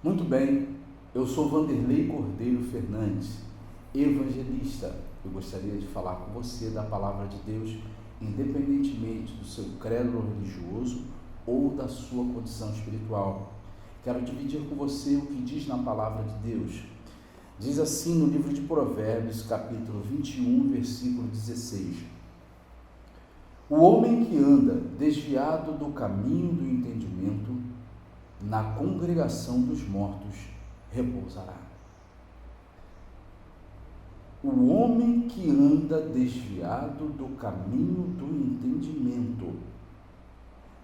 Muito bem, eu sou Vanderlei Cordeiro Fernandes, evangelista. Eu gostaria de falar com você da Palavra de Deus, independentemente do seu credo religioso ou da sua condição espiritual. Quero dividir com você o que diz na Palavra de Deus. Diz assim no livro de Provérbios, capítulo 21, versículo 16. O homem que anda desviado do caminho do entendimento, na congregação dos mortos repousará. O homem que anda desviado do caminho do entendimento.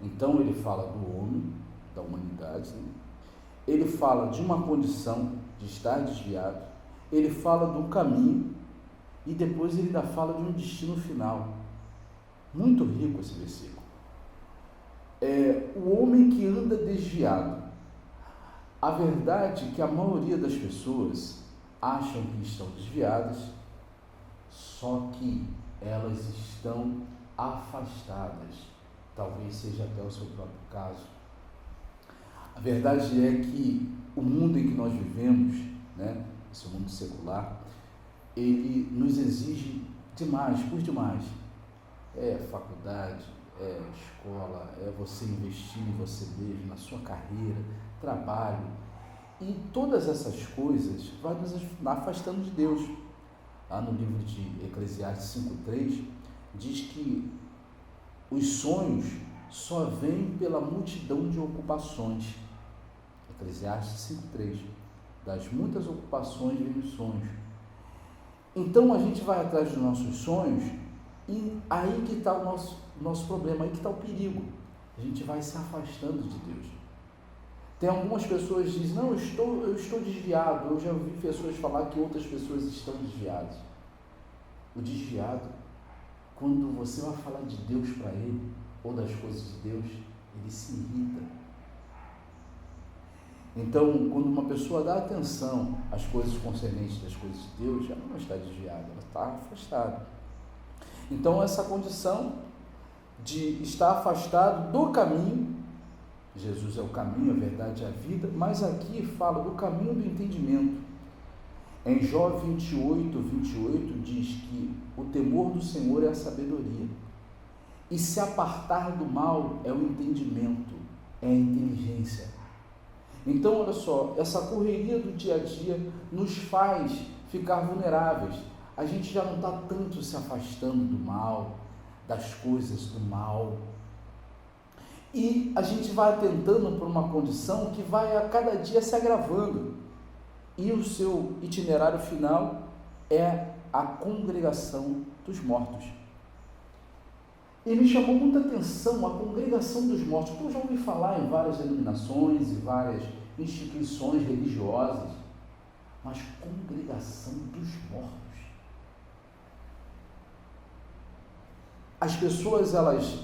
Então ele fala do homem, da humanidade, né? Ele fala de uma condição de estar desviado, ele fala do caminho e depois ele ainda fala de um destino final. Muito rico esse versículo. O homem que anda desviado. A verdade é que a maioria das pessoas acham que estão desviadas, só que elas estão afastadas. Talvez seja até o seu próprio caso. A verdade é que o mundo em que nós vivemos, né, esse mundo secular, ele nos exige demais, por demais. Faculdade, escola, você investir em você mesmo, na sua carreira, trabalho, e todas essas coisas vão nos afastando de Deus. Lá no livro de Eclesiastes 5,3 diz que os sonhos só vêm pela multidão de ocupações. Eclesiastes 5,3. Das muitas ocupações vêm os sonhos. Então a gente vai atrás dos nossos sonhos e aí que está o nosso problema, aí que está o perigo. A gente vai se afastando de Deus. Tem algumas pessoas que dizem, não, eu estou desviado. Eu já ouvi pessoas falar que outras pessoas estão desviadas. O desviado, quando você vai falar de Deus para ele, ou das coisas de Deus, ele se irrita. Então, quando uma pessoa dá atenção às coisas concernentes das coisas de Deus, ela não está desviada, ela está afastada. Então, essa condição de estar afastado do caminho, Jesus é o caminho, a verdade e a vida, mas aqui fala do caminho do entendimento. Em Jó 28 diz que o temor do Senhor é a sabedoria, e se apartar do mal é o entendimento, é a inteligência. Então, olha só, essa correria do dia a dia nos faz ficar vulneráveis. A gente já não está tanto se afastando do mal, das coisas do mal. E a gente vai atentando por uma condição que vai a cada dia se agravando. E o seu itinerário final é a congregação dos mortos. E me chamou muita atenção a congregação dos mortos, porque eu já ouvi falar em várias denominações e várias instituições religiosas, mas congregação dos mortos. As pessoas, elas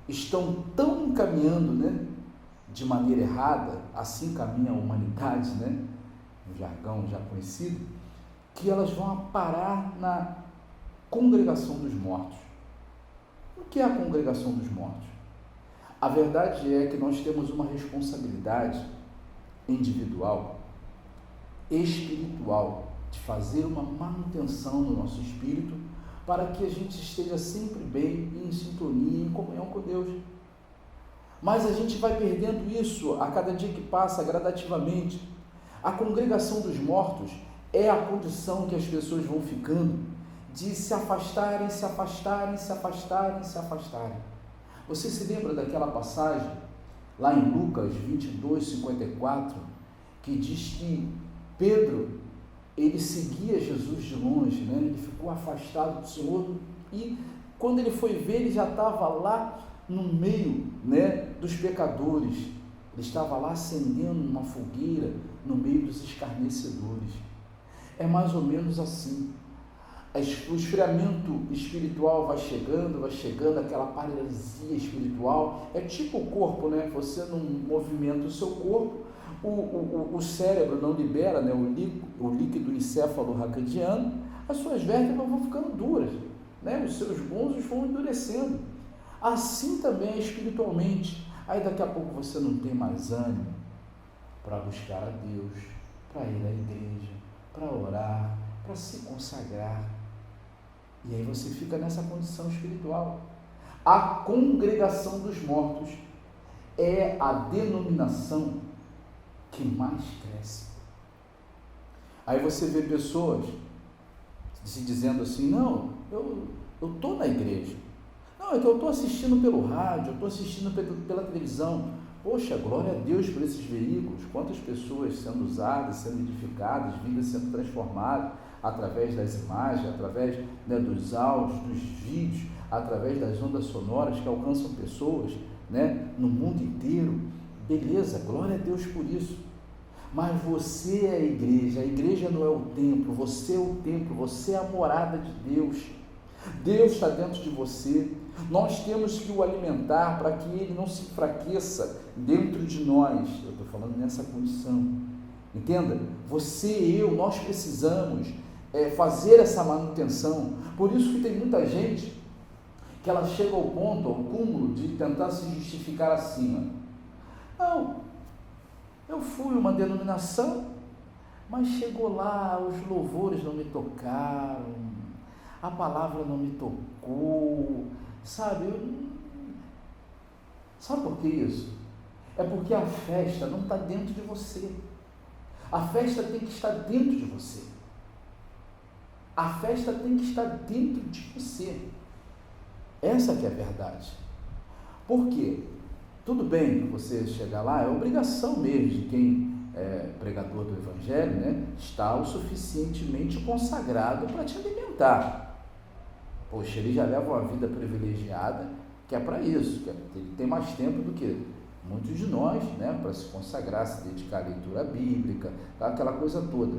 estão tão encaminhando, né, de maneira errada, assim caminha a humanidade, né, um jargão já conhecido, que elas vão parar na congregação dos mortos. O que é a congregação dos mortos? A verdade é que nós temos uma responsabilidade individual, espiritual, de fazer uma manutenção no nosso espírito, para que a gente esteja sempre bem, em sintonia, em comunhão com Deus. Mas a gente vai perdendo isso a cada dia que passa, gradativamente. A congregação dos mortos é a condição que as pessoas vão ficando de se afastarem. Você se lembra daquela passagem, lá em Lucas 22:54, que diz que Pedro, ele seguia Jesus de longe, né? Ele ficou afastado do Senhor e quando ele foi ver, ele já estava lá no meio, né, dos pecadores. Ele estava lá acendendo uma fogueira no meio dos escarnecedores. É mais ou menos assim. O esfriamento espiritual vai chegando, aquela paralisia espiritual. É tipo o corpo, né? Você não movimenta o seu corpo, o cérebro não libera, né, o líquido encéfalo-racadiano, as suas vértebras vão ficando duras, né? Os seus bonzos vão endurecendo. Assim também é espiritualmente. Aí daqui a pouco você não tem mais ânimo para buscar a Deus, para ir à igreja, para orar, para se consagrar. E aí você fica nessa condição espiritual. A congregação dos mortos é a denominação que mais cresce. Aí você vê pessoas se dizendo assim, não, eu estou na igreja. Não, é que eu estou assistindo pelo rádio, eu estou assistindo pela televisão. Poxa, glória a Deus por esses veículos. Quantas pessoas sendo usadas, sendo edificadas, vidas sendo transformadas através das imagens, através, né, dos áudios, dos vídeos, através das ondas sonoras que alcançam pessoas, né, no mundo inteiro. Beleza, glória a Deus por isso. Mas você é a igreja não é o templo, você é o templo, você é a morada de Deus. Deus está dentro de você. Nós temos que o alimentar para que ele não se enfraqueça dentro de nós. Eu estou falando nessa condição. Entenda? Você e eu, nós precisamos fazer essa manutenção. Por isso que tem muita gente que ela chega ao ponto, ao cúmulo de tentar se justificar acima. Não, eu fui uma denominação, mas chegou lá, os louvores não me tocaram, a palavra não me tocou, sabe? Sabe por que isso? É porque a festa não está dentro de você. A festa tem que estar dentro de você. A festa tem que estar dentro de você. Essa que é a verdade. Por quê? Tudo bem você chegar lá, é obrigação mesmo de quem é pregador do Evangelho, né? Está o suficientemente consagrado para te alimentar. Poxa, ele já leva uma vida privilegiada, que é para isso, que ele tem mais tempo do que muitos de nós, né? Para se consagrar, se dedicar à leitura bíblica, aquela coisa toda.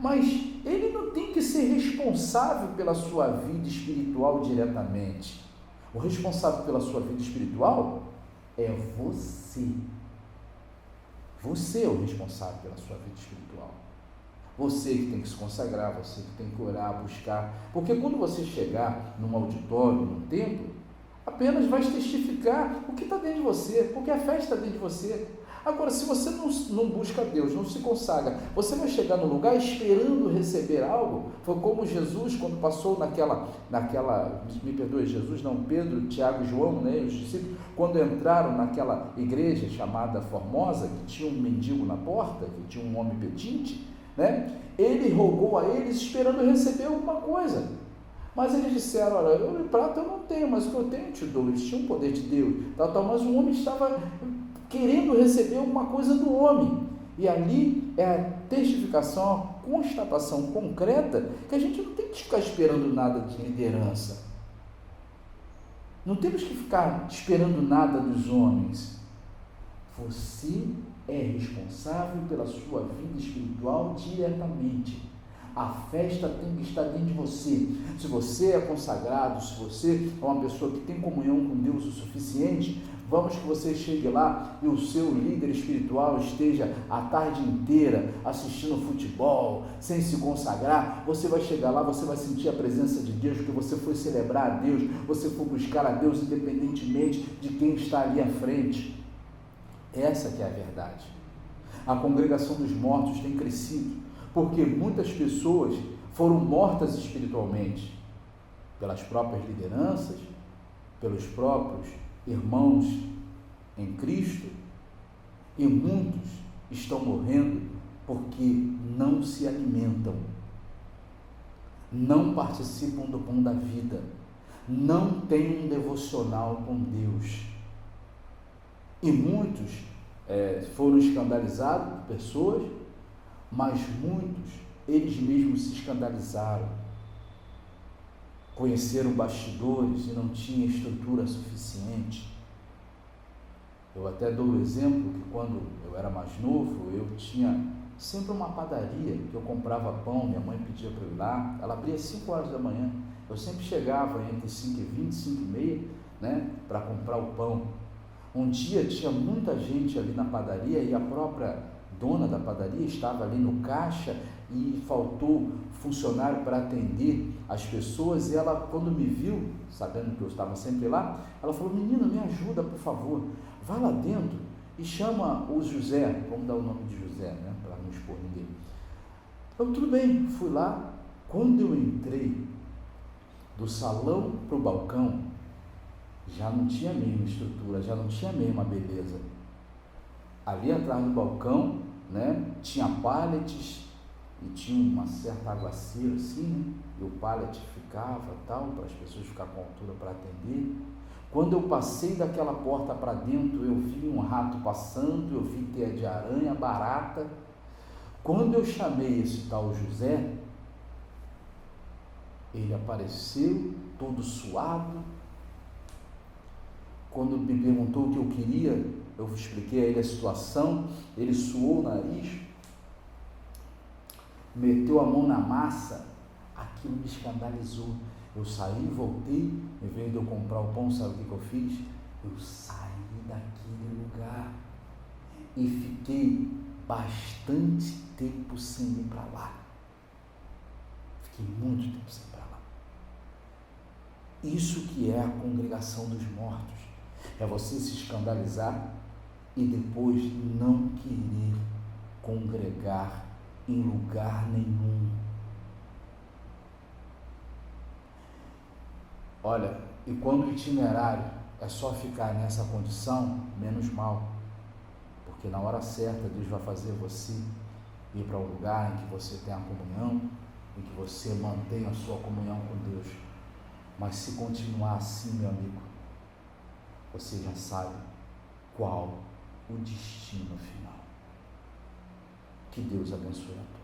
Mas ele não tem que ser responsável pela sua vida espiritual diretamente. O responsável pela sua vida espiritual é você. Você é o responsável pela sua vida espiritual. Você que tem que se consagrar, você que tem que orar, buscar. Porque quando você chegar num auditório, num templo, apenas vai testificar o que está dentro de você, porque a fé está dentro de você. Agora, se você não busca Deus, não se consagra, você vai chegar no lugar esperando receber algo. Foi como Jesus, quando passou naquela, me perdoe, Jesus não, Pedro, Tiago e João, né, os discípulos, quando entraram naquela igreja chamada Formosa, que tinha um mendigo na porta, que tinha um homem pedinte, né, ele rogou a eles esperando receber alguma coisa. Mas eles disseram, olha, ouro e prata eu não tenho, mas o que eu tenho eu te dou. Eles tinham o poder de Deus, mas o homem estava querendo receber alguma coisa do homem. E ali é a testificação, a constatação concreta que a gente não tem que ficar esperando nada de liderança. Não temos que ficar esperando nada dos homens. Você é responsável pela sua vida espiritual diretamente. A festa tem que estar dentro de você. Se você é consagrado, se você é uma pessoa que tem comunhão com Deus o suficiente, vamos que você chegue lá e o seu líder espiritual esteja a tarde inteira assistindo futebol, sem se consagrar. Você vai chegar lá, você vai sentir a presença de Deus, porque você foi celebrar a Deus, você foi buscar a Deus independentemente de quem está ali à frente. Essa que é a verdade. A congregação dos mortos tem crescido, porque muitas pessoas foram mortas espiritualmente pelas próprias lideranças, pelos próprios irmãos em Cristo, e muitos estão morrendo porque não se alimentam, não participam do pão da vida, não têm um devocional com Deus. E muitos foram escandalizados por pessoas, mas muitos, eles mesmos se escandalizaram, conheceram bastidores e não tinham estrutura suficiente. Eu até dou o exemplo que quando eu era mais novo, eu tinha sempre uma padaria que eu comprava pão, minha mãe pedia para eu ir lá, ela abria às 5 horas da manhã, eu sempre chegava entre 5h20 e 5h30, né, para comprar o pão. Um dia tinha muita gente ali na padaria e a própria dona da padaria estava ali no caixa e faltou funcionário para atender as pessoas, e ela, quando me viu, sabendo que eu estava sempre lá, ela falou: menina, me ajuda, por favor, vai lá dentro e chama o José, vamos dar o nome de José, né, para não expor ninguém. Então, tudo bem, fui lá. Quando eu entrei do salão para o balcão, já não tinha a mesma estrutura, já não tinha a mesma beleza. Ali atrás do balcão, né, tinha pallets e tinha uma certa aguaceira assim, né, e o pallet ficava tal, para as pessoas ficarem com altura para atender. Quando eu passei daquela porta para dentro, eu vi um rato passando, eu vi teia de aranha, barata. Quando eu chamei esse tal José, ele apareceu todo suado. Quando me perguntou o que eu queria, eu expliquei a ele a situação, ele suou o nariz, meteu a mão na massa, aquilo me escandalizou. Eu saí, voltei, em vez de eu comprar o pão, sabe o que eu fiz? Eu saí daquele lugar e fiquei bastante tempo sem ir para lá. Fiquei muito tempo sem ir para lá. Isso que é a congregação dos mortos. É você se escandalizar e depois não querer congregar em lugar nenhum. Olha, e quando o itinerário é só ficar nessa condição, menos mal. Porque na hora certa Deus vai fazer você ir para um lugar em que você tem a comunhão, em que você mantém a sua comunhão com Deus. Mas se continuar assim, meu amigo, você já sabe qual o destino final. Que Deus abençoe a todos.